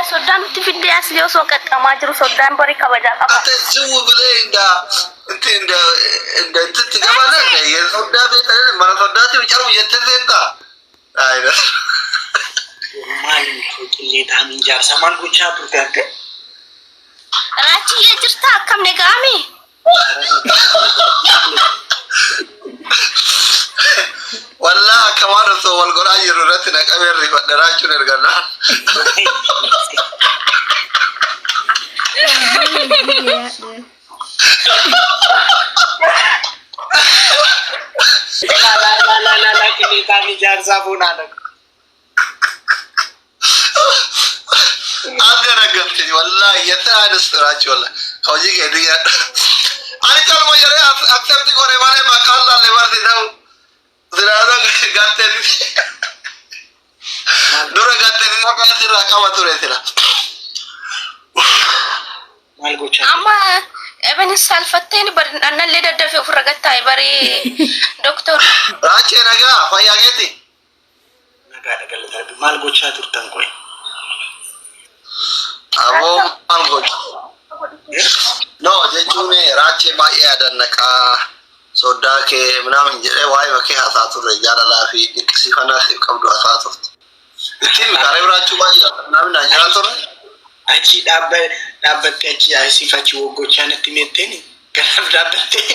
Sodan tifinde asli oso katama jiru sodan bari kabaja qaba atazuu bile inda tigabana ya soda be mana sodati bicaru jette zenta ayda mali to kille ta min jar saman gucha turtante rachi ye jirta kam ne gami والله كمان سو والقرآن يرورتنا كبير رفض راجو نرجعنا لا كني تاني جار سابونا لك أنا قلت والله يتعاد استراج والله خوجي كذي أنا كل ما جرى أكثر تقول إيمانه ما كان لا لبرد ده زراعة قاتل نور قاتل ما كان زراعة كم توري زراعة أما ابن السالفتين بر أنا اللي ده في فرقة تايبري دكتور راجع نجا فيا كذي نجا قال ترى مال قوتشا ترتان كوي أبو مال قوتش no jechuun raachee baay'ee adannaqa sodaa kee ምናምን jedhee waa'ee bakee haasaa turre jaalalaa fi dinqisiifannaa siif qabdu haasaa turte. Ittiin kaaree biraachuu baay'ee namni na jira ture. Achi dhaabbattee achi asiifachi woggochaa natti meetteeni ganaaf dhaabbattee.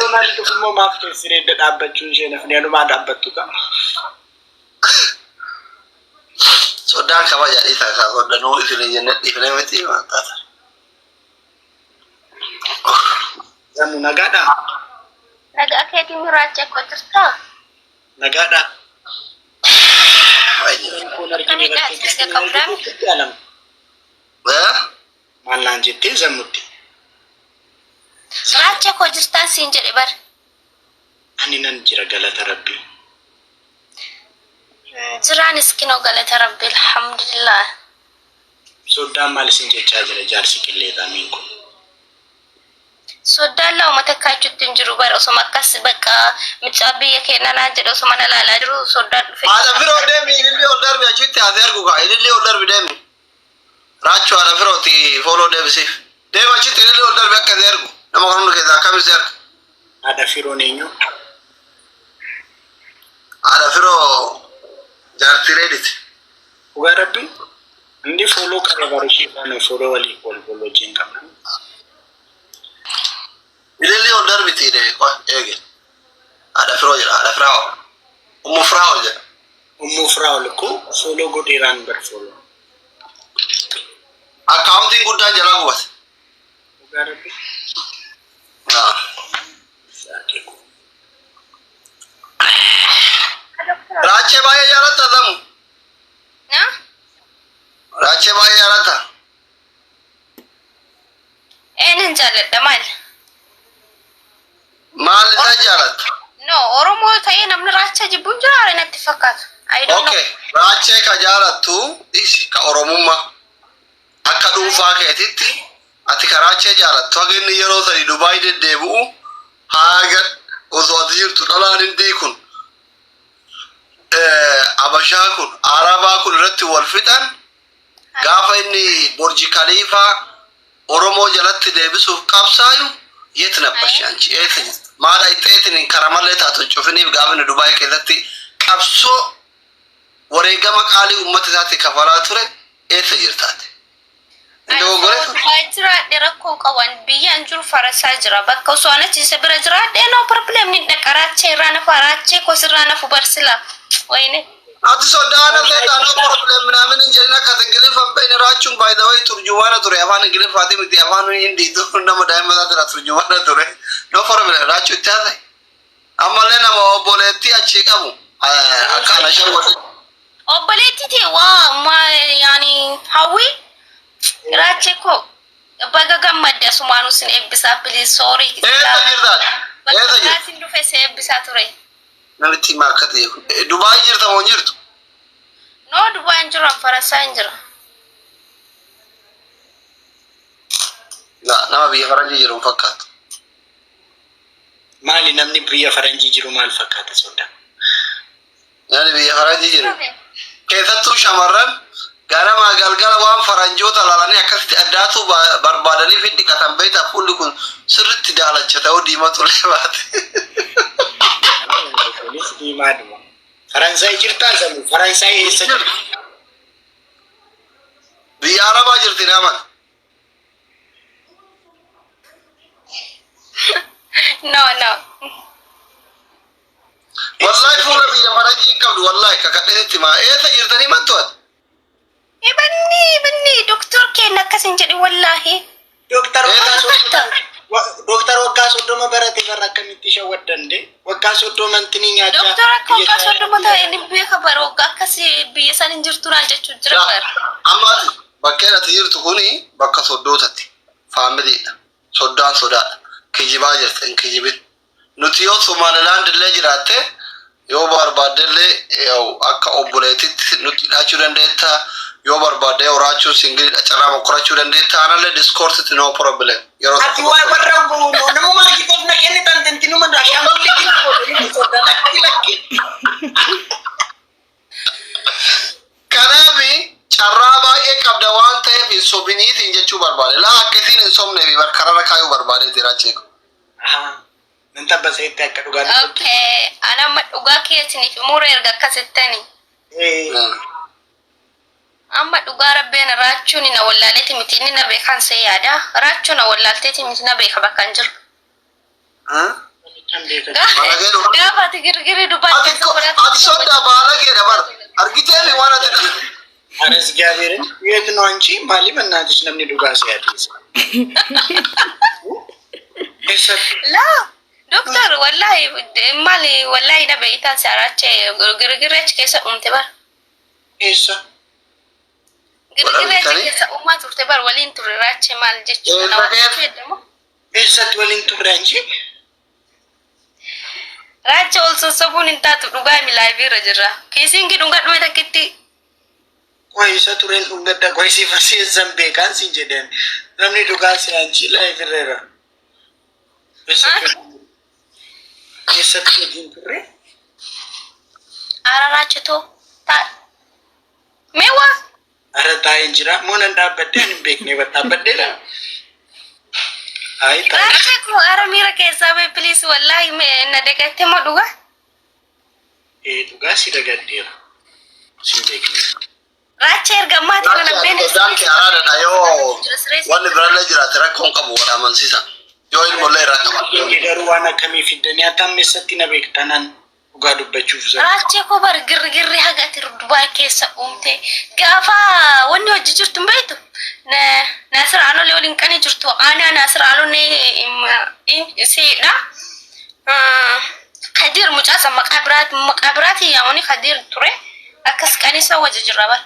Ronaldo kuma maaf siree dhaabbachuun ishee nafni anumaa dhaabbattu ka. Sodaan kabaja isa ka sodanuu ifine jenne ifine miti taata. Zannu nagaadha. nagaa keetii miraachee qotirtaa Nagaadha. kami dhaasise qabdaan Maallaan jettee zannutti. miraachee koo jirtaan siin jedhe bar Ani nan jira galata rabbii. jiraan iskinoo galata rabbi alhamdulillah Soddaan maal isin jechaa jira jaarsi qilleetaa miin kun. soddaan lauma takkaachuutti hin jiru bara osoma akkas bakka micaa biyya keenyanaa jedhe osoma na laalaa jiru soddaan dhufe Ada firoo deemi ilillee ol darbi achitti ati ergu kaa ilillee ol darbi deemi. Raachuu ada firooti fooloo deebisiif. Deema achitti ilillee ol darbi akka ergu nama kan hundi keessaa akkamis erga. Haadha firoon eenyu? Ada firoo jaartii reediti. Dhugaa rabbii? Inni fooloo qaba barushiidhaan fooloo walii wal wajjin qabna. Ilillee ol darbiti eege. Ada firoo jedha ada firaawo. Ummu firaawo jedha. Ummu firaawol ko fooloo godheeraan bar fooloo. Akkaawuntiin guddaan jalaa gubate. Dhugaa rabbii? Raachee baay'ee jaalatta tamu. na Raachee baay'ee jaalatta. eenyuun jaalladha maal Maal isaa jaalatta? no oromoo ta'ee namni raacha jibbuun jiraare natti fakkaatu I don't know Okay, raachee ka jaalattu isi ka oromummaa akka dhuunfaa keetitti ati ka raachee jaalattu haga inni yeroo sadi Dubaay deddeebi'u haga osoo ati jirtu dhalaan hindii kun Abashaa kun Arabaa kun irratti wal fixan gaafa inni Burji Khaliifaa Oromoo jalatti deebisuuf qabsaayu የት ነበርሽ አንቺ? የት ማዳ ይጤትን ከረመለ ታቶቹፍኒፍ ጋብን ዱባይ ከለቲ ቀብሶ ወሬገመ ቃሊ ኡመት ዛት ከፈራ ቱረ የት ይርታት እንደው ጎረ ጅራ ደረኮ ቀዋን ቢያን ጁር ፈረሳ ጅራ በከው ሶነች ሰብረ ጅራ ደኖ ፕሮብሌም ንደቀራቸ ራነ ፈራቸ ኮስራነ ፉበርስላ ወይኔ ati sodaana leeta no problem namin injilina katangilifan bayna raachun by the way turjumaana ture afaan ingilifaati miti afaan hindi nama daa'imman dura turjumaana ture no problem raachu taate amalee nama obboleetti achi qabu akkana shawwatu obboleetti te waa ma yani hawi raache ko baga gammadde sumaanu sin ebbisa please sorry jirta sin dufe se ebbisa ture nalti markate Dubai jirta mo jirtu no Dubai njira Faransa njira nama biyya faranjii jiru fakkaatu maali namni biyya faranjii jiru maal fakkaata soda yani biyya faranjii jiru keessattuu shamarran ganama galgala waan faranjoota lalanii akkasitti addaatu barbaadanii fi dhiqatan beektaa fuulli kun sirriitti daalacha ta'uu diimatu leebaate. Diimaadhuma. Faransaay jirtaa sammuu Faransaay eessa jirti? Biyya Arabaa jirti naman. No. Wallahi fuula biyya faranjii qabdu wallahi kakadheetti maa eessa jirtanii mantuat? Ibani doktor kenna akkasin jedhi wallahi. Doktor waggaa soddoma barate barra akkamitti shawwaddande waggaa soddoma antini nyaata doktor akka waggaa soddoma ta'e ni beeka bara waggaa akkasii biyya san hin jirtu naan jechuun jira bara. Amma bakkeen ati jirtu kuni bakka soddootatti faamiliidha soddaan sodaadha kijibaa jirti kijibin nuti yoo Somaliland illee jiraatte yoo barbaaddellee akka obboleetitti nuti dhaachuu dandeetta yoo barbaadde oraachuu singilidha carraa mokorachuu dandeetta anallee discoursitti no problem yeroo ati waa warra nama markiteef na kennitan tentinuma ashaangulli soddaan lakki kanaaf carraa baay'ee qabda waan ta'eef hin sobiniitiin jechuu barbaade laa akkasiin hin sobnee fi karara kaayuu barbaade jiraachee nan tabbaseetti akka dhugaa okay ana dhugaa keessaniif mura erga akkasittani amma dhugaa rabbeen raachuun na wallaaleeti miti inni na beekan see yaada raachuun na wallaalteeti miti na beeka bakkan jiru gaafa ati girgiri dubbatti ati sodaa baala kee dabar argitee mi waan ati anas gaabirin yeet no anchi maali mannaatish namni dhugaa see yaadis la doktor wallahi mali wallahi na beeytan saarache girgiri achi keessa umte bar esa girgiri achi keessa umma turte bar waliin turre raache maal jechuudha na waan eessatti waliin turre anchi raache ol sossobuun hin taatu dhugaa milaayiviirra jirra kiisingi dhunga dhume takkitti Kwaisa turen ungada kwaisi fasi zambe kansi jeden namni dhugaa si anchi laayiviirra Esa tudin turre araraache to ta mewa ara taayin jira monan dhaabbadde hin beekne dhaabbaddeedha ay raache ko ara mira keessa be please wallahi me na dagatte mo dhugaa dhugaa si dagaddeera sin beekne raache erga maati kana bene danke arada na yo wanni birallee jiraate rakkoon qabu wal amansiisa yoo ilmollee irraa qaba garuu waan akkamii fiddanii atammessatti na beektanan dhugaa dubbachuuf zaa raache ko bar girgirri hagati Dubai keessa umte gaafa wanni hojii jirtu mbeetu Nasir Alole waliin qani jirtu ana Nasir Alole siidha Kadir mucaasa maqabiraati yaamuni Kadir ture akkas qanisa wajji jirra bar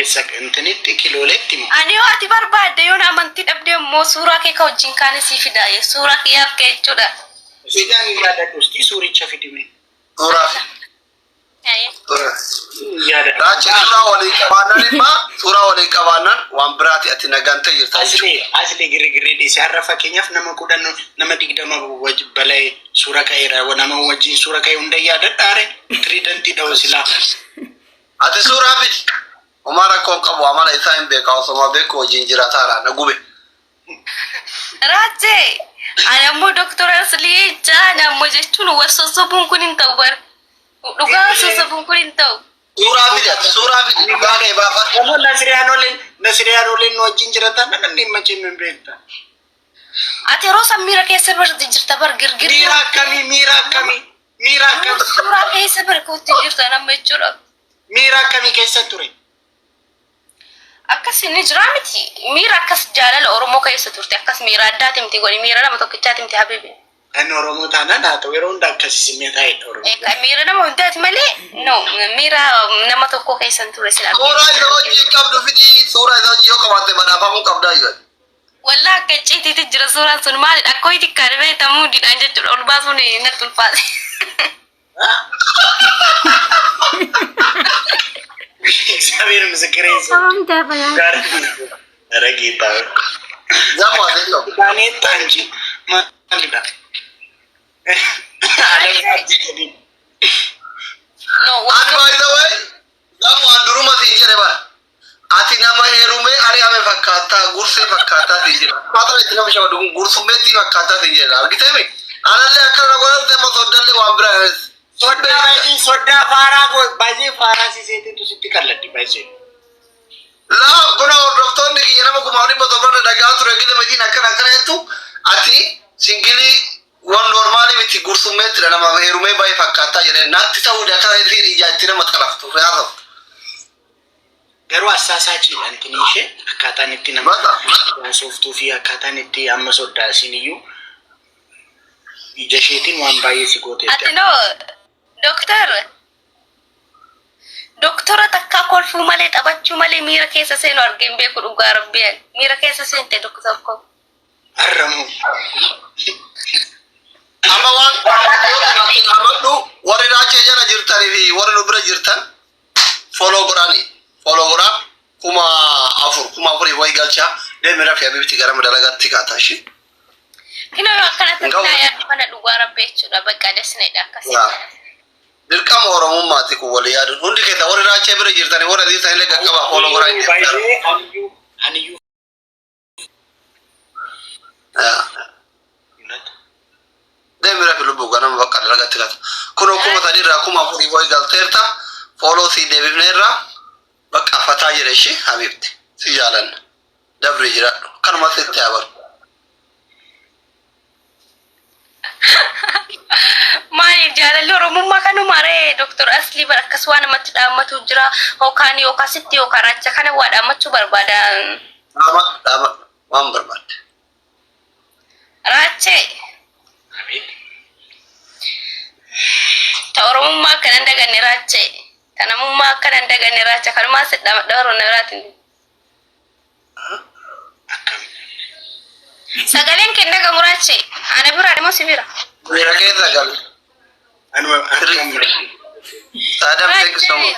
esa intanitti kilooletti mo ani ati barbaadde yoo amantii dhabde mo suuraa kee ka wajjin kaane si fidaaye suuraa kee yaaf kee jechuudha sidan yaada dhusti suuricha fidime suuraa yaada raache suuraa walii qabaanan imma suuraa walii qabaanan waan biraati ati nagante jirta asli girigirri dhisi har'a fakkeenyaaf nama kudhan nama 20 wajji balay suuraa ka'eera nama wajji suuraa ka'e hunda yaadadhaare tridenti dhawu silaa ati suuraa fidi Omara kon qabu amala isaa hin beeka osoma beeko wajjin jiraataadha na gube raache ani ammoo doktora asli jaan ammoo jechuun wasoosobuun kun hin ta'u bar dhugaa wasoosobuun kun hin ta'u suuraa fidi dhugaa kee baafa Kamu Nasriyaanoleen wajjin jiraatan nan dhimma cimmin beekta ati yeroo san miira keessa jirta bar girgiri miira akkamii Miira akkam suuraa keessa barkuutti jirtu nama jechuudha. miira akkamii keessa ture? Akkas inni jira miti. Miira akkas jaalala Oromoo keessa turte akkas miira addaati miti godhi miira nama tokkichaati miti habibi. Kan Oromoo taanaan haa ta'u yeroo hunda akkasii simmeetaa'edha Oromoo. Miira nama hundaati malee no miira nama tokko keessa ture sila. Suuraa isa hojii qabdu fidii suuraa isa hojii yoo qabaatte badhaafamuu qabdaa jiran. Wallaa akka ciitiitti jira suuraan sun maalidha akka ho'iiti kaadhimee tamuu didhaan jechuudha ol baasuun natti ulfaate. እግዚአብሔር ምስክሬ ኧረ ጌታ Zamu አይደለም ዳኔ ታንጂ ማልዳ አንዱ አይዘወይ zamu አንዱሩማ ሲጀረባ አቲና ማሄሩሜ አሪያሜ ፈካታ ጉርሴ ፈካታ ሲጀራ ማጥራ ይተነም ሸወዱ ጉርሱሜቲ ፈካታ ሲጀራ አርግተሜ አናለ አከረ ጎረም ተመሶደለ ዋምብራስ soda fara go baji fara si sete tu sitti kallatti baji la guna ordoftoonni kiyyanama kumaani botobrana dhagaa ture gide medina akkana akkana jettu ati singili wan normali miti gursumetti nama heerume bay fakkata jedhe natti ta'uu dakara itti ijaatti nama xalaftu yaasa garuu assaasachi antiniishe akkaataan itti nama sooftuu fi akkaataan itti amma soddaasiniyyu ijasheetiin waan baay'ee si goote atino doktora takka kolfuu malee taphachuu malee miira keessa seenu argeen beeku dhugaa rabbiyan miira keessa seente doktor ko arramu amma waan amadu warri raachee jala jirtanii fi warri nu bira jirtan follow godhaa kuma afur way galchaa deemira fi abibti gara madalagatti kaatashi kino akkanatti naa mana dhugaa rabbi jechuudha bakka desneedha akkasii dirqama oromummaati kun wal yaadun hundi keessa warri raachee bira jirtanii warri dhiirtan illee qaqqaba follow godhaa aniyyuu deemira fi lubbu ganama bakka dalagatti kaata kun kuma sanirraa kuma afurii way galteerta follow si deebifneerra bakka fataa jedhe ishee habibti si jaalanna dabri jiraadhu kanumatti itti habaru maali jaalalli oromummaa kanuma ree doktor asli barakkas waan namatti dhaammatu jira hookaan yookasitti yookaan racha kana waa dhaammachuu barbaada dhaama waan barbaadde raachee ta oromummaa kana daganne raachee ta namummaa kana daganne raacha kanumaa sidhaa madhabaroo nabiraatiin sagaleen kenna gamuraachee ana biraa demoo si bira miira keessa galu anuma saadam teeksomu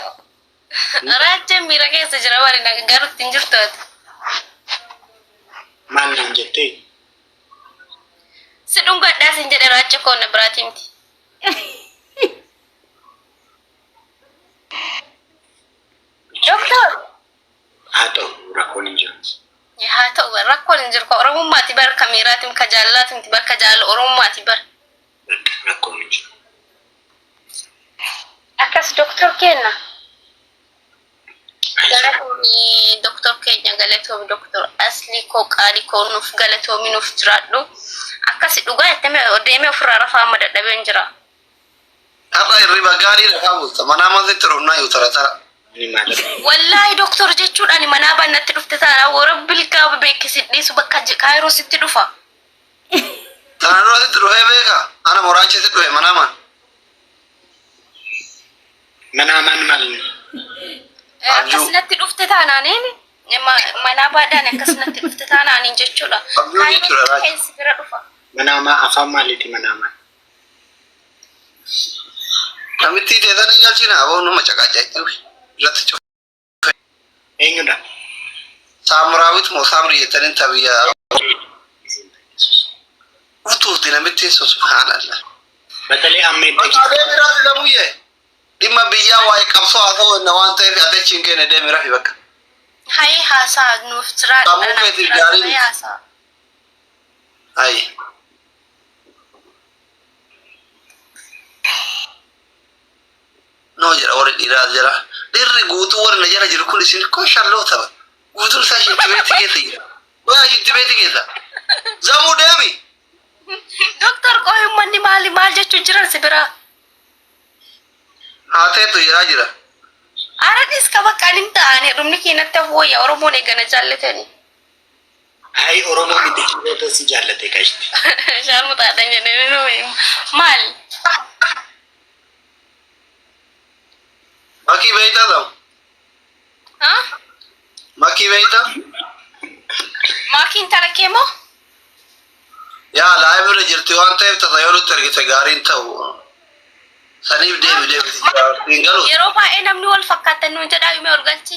raachee miira keessa jira bari garuutti hin jirtu ati maal nan jettee si dhungadhaa sin jedhe raacha koonna biraatii miti doktor haa ta'u rakkoon hin jiru haa ta'u rakkoon hin jiru ka oromummaati bar ka miiraatiin ka jaalalaatiimti bar ka jaalala oromummaati bar rakkoon hin jiru akkas doktor kenna galatoomi doktor keenya galatoomi doktor asli koo qaali koo nuuf galatoomi nuuf jiraadhu akkasi dhugaa jettame deemee ofirraa rafaa amma dadhabeen jira har'a hirriba gaarii lafaa bulta manaa masitti rumnaa yoo taratara wallahi doktor jechuudhaan manaa baannatti dhufte taana warabbil kaa beekisidhiisu bakka kaayiroo sitti dhufa tanarraa sitti dhufee beeka ana moraachee sitti dhufe manaamaan manaamaan maal akkasinatti dhufte taanaaniin manaa baadhaan akkasinatti dhufte taanaaniin jechuudha kaayiroo keessi bira dhufa manaamaa afaan maaliiti manaamaan namitti teessanii galchina aboo nama caqaacaa irratti cufe eenyudha saamuraawit moo saamri jettaniin tabiyyaa utuuti namitti subhaanallah batalee ammee deemiraa fi gamuyyee dhimma biyyaa waa'ee qabsoo haa ta'u na waan ta'eef adeechiin keenya deemiraa fi bakka hayi haasaa nuuf jiraadha sammuu keetiif gaarii hayi no jira warri dhiiraa jira dhiirri guutuu warri na jala jiru kun isin koo shalloo tapha guutuun isaa shittibeetti keessa jira waa shittibeetti keessa zamuu deemi doktor qoyummanni maal jechuu jiran si biraa Haateetu yaa jira. Aradis ka bakka nimtaane rumni kinatti hooya Oromoon eegana jaallatani. Ay Oromoo miti kiboota si jaallate kashti. Sharmutaadhaan jedhanii maal? Makii beeytaa ta'u. Makii beeytaa? Makiin talakee moo? Yaa laayibira jirti waan ta'eef tasa yoo nutti ergite gaariin ta'u. Saniif deebiti jira. Yeroo baay'ee namni wal fakkaatan nuun jedhaa himee ol galchi.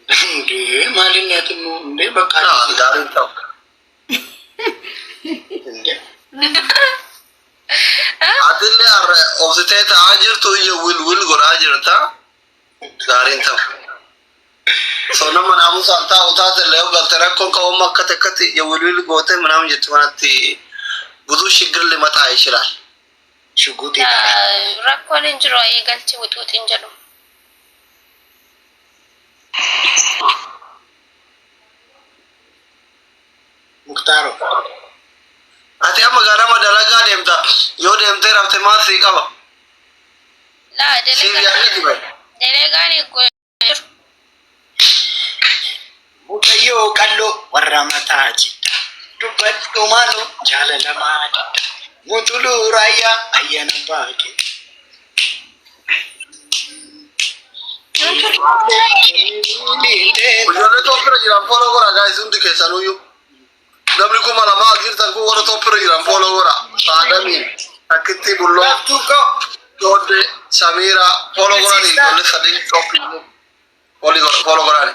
Ndee maaliin nyaati nu ndee bakka. Gaariin ta'u. Atillee har'a obsitee ta'aa jirtu iyya wil godhaa jirta. Gaariin ta'u. So nama naamusaan taa'u taatellee yoo galte rakkoon qabamu akka takkatti iyya wil goote ምናምን jettu kanatti ብዙ ችግር ሊመጣ ይችላል። Shuguutii rakkoon hin jiru eegalchi wuxuutiin jedhu. Muktaaro. Ati amma ganama dalagaa deemta yoo deemtee rafte maal sii qaba? Laa Siif yaadatti bahe. delegaan jiru. Mukayyoo qalloo warra mataa jidda. Dubbadhu maaloo jaalalamaa didda. Mutuluu raayyaa ayyana baake. Ijoollee Itoophiyaa jiran fooloo goraa gaa'is hundi keessanuyyuu. Namni kuma lamaa jirtan kun warra Itoophiyaa jiran fooloo goraa. Saadamiin, Takkitti, Bulloo, Joodde, Samiira, fooloo goraani ijoollee sadii Itoophiyaa. Fooloo goraani.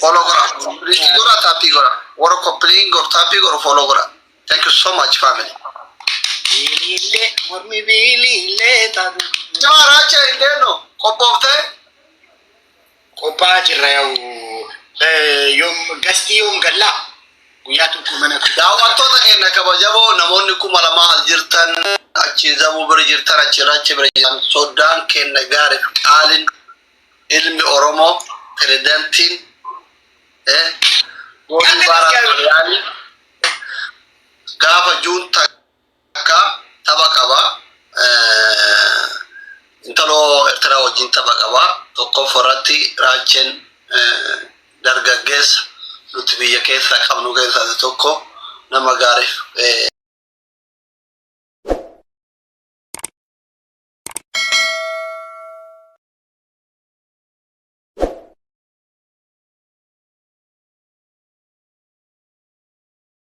Follow Gora. Please Gora Tapi Gora. What complaining or Tapi or follow Gora. Thank you so much, family. Racha Indeno. Kopofte? Kopaa jirra yoom gastii yoom galla guyyaatu kumana. Daawwattoota keenya kabajamoo namoonni kuma lamaa as jirtan achi zabuu bira jirtan achi rachi bira jirtan soddaan keenya gaariif qaalin ilmi Oromoo pirezidantiin goolii baaraadhaan gaafa juun takka tapha qaba. Intaloo Eertiraa wajjin tapha qaba. Tokkoof irratti raacheen dargaggeessa nuti biyya keessa qabnu keessaa tokko nama gaariif